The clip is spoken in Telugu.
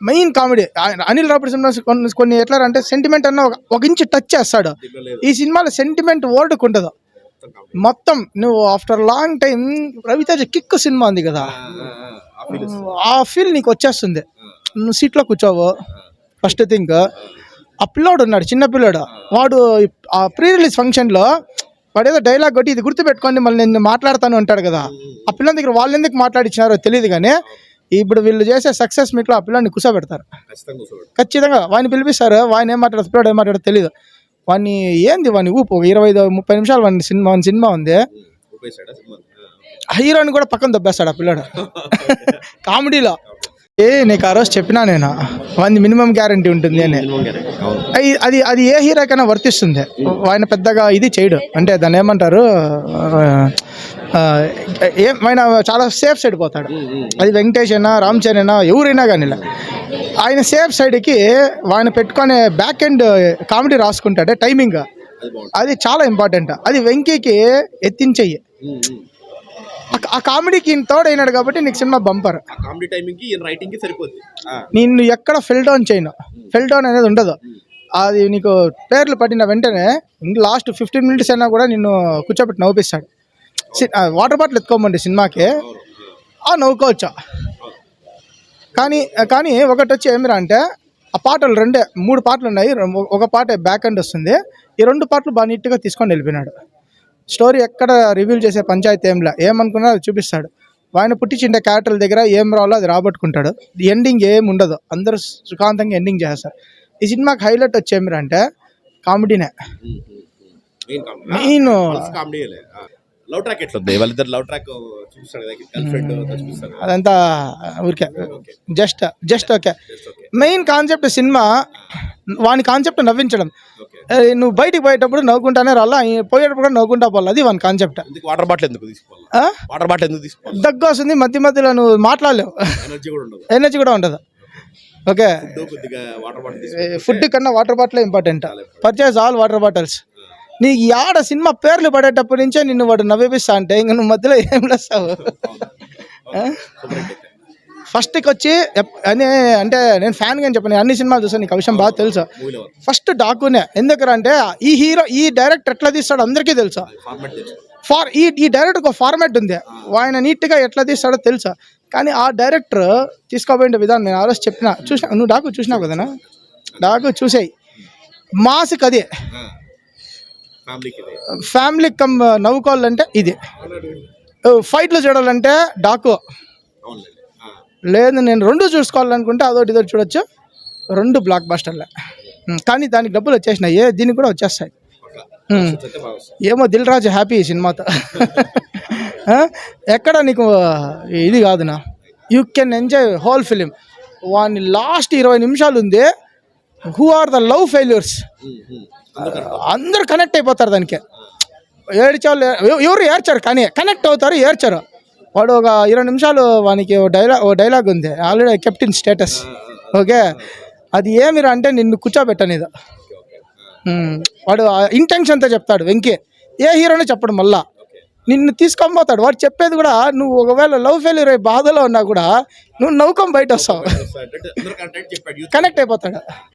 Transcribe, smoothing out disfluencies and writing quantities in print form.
Main comedy. Anil Ravipudi cinemas కొన్ని ఎట్లా అంటే సెంటిమెంట్ అన్న ఒక ఇంచు టచ్ చేస్తాడు. ఈ సినిమాలో సెంటిమెంట్ వర్డ్కి ఉండదు. మొత్తం నువ్వు after long time Ravi Teja Kick cinema ఉంది కదా, ఆ ఫీల్ నీకు వచ్చేస్తుంది. నువ్వు సీట్లో కూర్చోవు. ఫస్ట్ థింగ్, ఆ పిల్లోడు ఉన్నాడు, చిన్న పిల్లోడు, వాడు ఆ ప్రీ రిలీజ్ ఫంక్షన్లో వాడు ఏదో డైలాగ్ కొట్టి ఇది గుర్తుపెట్టుకోండి మళ్ళీ నేను మాట్లాడతాను అంటాడు కదా. ఆ పిల్లల దగ్గర వాళ్ళు ఎందుకు మాట్లాడించినారో తెలియదు, కానీ ఇప్పుడు వీళ్ళు చేసే సక్సెస్ మీట్లో ఆ పిల్లని కూర్చోబెడతారు ఖచ్చితంగా. వాడిని పిలిపిస్తారు, వాడిని ఏం మాట్లాడదు, పిల్లడు ఏం మాట్లాడో తెలియదు. వాడిని ఏంది వాడిని ఊపు 25-30 నిమిషాలు వాడిని సినిమా ఉంది. హీరోని కూడా పక్కన దొబ్బేస్తాడు ఆ పిల్లాడు కామెడీలో. నీకు ఆ రోజు చెప్పినా నేను, వాడిని మినిమం గ్యారంటీ ఉంటుంది అని. అది ఏ హీరోకైనా వర్తిస్తుంది. ఆయన పెద్దగా ఇది చేయడు, అంటే దాన్ని ఏమంటారు, ఆయన చాలా సేఫ్ సైడ్ పోతాడు. అది వెంకటేష్ అయినా రామ్ చరణ్ అయినా ఎవరైనా కానీ ఆయన సేఫ్ సైడ్కి ఆయన పెట్టుకునే బ్యాక్ ఎండ్ కామెడీ రాసుకుంటాడే టైమింగ్, అది చాలా ఇంపార్టెంట్. అది వెంకీకి ఎత్తించెయ్యి. ఆ కామెడీకి తోడైనాడు కాబట్టి నీకు సినిమా బంపర్. నిన్ను ఎక్కడ ఫెల్ డౌన్ చేయను, ఫెల్ డౌన్ అనేది ఉండదు. అది నీకు పేర్లు పడిన వెంటనే లాస్ట్ 15 minutes అయినా కూడా నిన్ను కూర్చోబెట్టి నవ్విస్తాడు. వాటర్ బాటిల్ ఎత్తుకోమండి సినిమాకి, నవ్వుకోవచ్చా. కానీ ఒకటి వచ్చి ఏమిరా అంటే, ఆ పాటలు 3 పాటలు ఉన్నాయి. ఒక పాట బ్యాక్ ఎండ్ వస్తుంది, ఈ 2 పాటలు బాగా నీట్గా తీసుకొని వెళ్ళిపోయినాడు. స్టోరీ ఎక్కడ రివీల్ చేసే పంచాయతీ ఏంలా, ఏమనుకున్నా అది చూపిస్తాడు. ఆయన పుట్టించిండే క్యారెక్టర్ల దగ్గర ఏం రావాలో అది రాబట్టుకుంటాడు. ఎండింగ్ ఏం ఉండదు, అందరూ సుఖాంతంగా ఎండింగ్ చేస్తారు. ఈ సినిమాకి హైలైట్ వచ్చేమిరా అంటే కామెడీనే మెయిన్. అదంతా ఊరికే just okay. Main concept cinema, వాని కాన్సెప్ట్ నవ్వించడం. నువ్వు బయటికి పోయేటప్పుడు నవ్వుకుంటానే రాలా, పోయేటప్పుడు కూడా నవ్వుకుంటా పోవాలి, అది వాని కాన్సెప్ట్. వాటర్ బాటిల్ ఎందుకు దగ్గు వస్తుంది, మధ్యలో నువ్వు మాట్లాడలేవు, ఎనర్జీ కూడా ఉండదు. ఓకే, ఫుడ్ కన్నా water bottle important. Purchase all water bottles. నీకు ఆడ సినిమా పేర్లు పడేటప్పటి నుంచే నిన్ను వాడు నవ్విపిస్తా అంటే ఇంక నువ్వు మధ్యలో ఏం లేస్తావు. ఫస్ట్కి వచ్చి అంటే నేను ఫ్యాన్గా అని చెప్పాను, అన్ని సినిమాలు చూసాను, నీకు ఆ విషయం బాగా తెలుసు. ఫస్ట్ డాకునే ఎందుకంటే ఈ డైరెక్టర్ ఎట్లా తీస్తాడో అందరికీ తెలుసు. ఈ డైరెక్టర్కి ఒక ఫార్మాట్ ఉంది, ఆయన నీట్గా ఎట్లా తీస్తాడో తెలుసు. కానీ ఆ డైరెక్టర్ తీసుకోబోయే విధానం నేను ఆలోచి చెప్పిన, నువ్వు డాకు చూసినావు కదనా, డాకు చూసేయి. మాస్కి అది ఫ్యామిలీ కమ్ నవ్వుకోవాలంటే ఇది, ఫైట్లు చూడాలంటే డాకు. లేదు నేను 2 చూసుకోవాలనుకుంటే అదొకటి ఇదొకటి చూడొచ్చు, 2 బ్లాక్ బస్టర్లే. కానీ దానికి డబ్బులు వచ్చేసినాయి, దీనికి కూడా వచ్చేస్తాయి. ఏమో దిల్ రాజు హ్యాపీ ఈ సినిమాతో. ఎక్కడ నీకు ఇది కాదునా, you can enjoy whole film. వాని లాస్ట్ 20 నిమిషాలు ఉంది, who are the love failures, అందరూ కనెక్ట్ అయిపోతారు దానికి. ఏడ్చాలు ఎవరు ఏడ్చారు, కానీ కనెక్ట్ అవుతారు, ఏడ్చారు. వాడు ఒక 20 నిమిషాలు వానికి ఓ డైలాగ్ ఉంది, ఆల్రెడీ కెప్టెన్ స్టేటస్. ఓకే, అది ఏమిరా అంటే నిన్ను కూర్చోబెట్టనేది. వాడు ఇంటెన్షన్తో చెప్తాడు వెంకీ, ఏ హీరోనే చెప్పడు. మళ్ళా నిన్ను తీసుకొని పోతాడు. వాడు చెప్పేది కూడా నువ్వు ఒకవేళ లవ్ ఫెయిల్యూర్ అయ్యి బాధలో ఉన్నా కూడా నువ్వు నవ్వుకొని బయట వస్తావు, కనెక్ట్ అయిపోతాడు.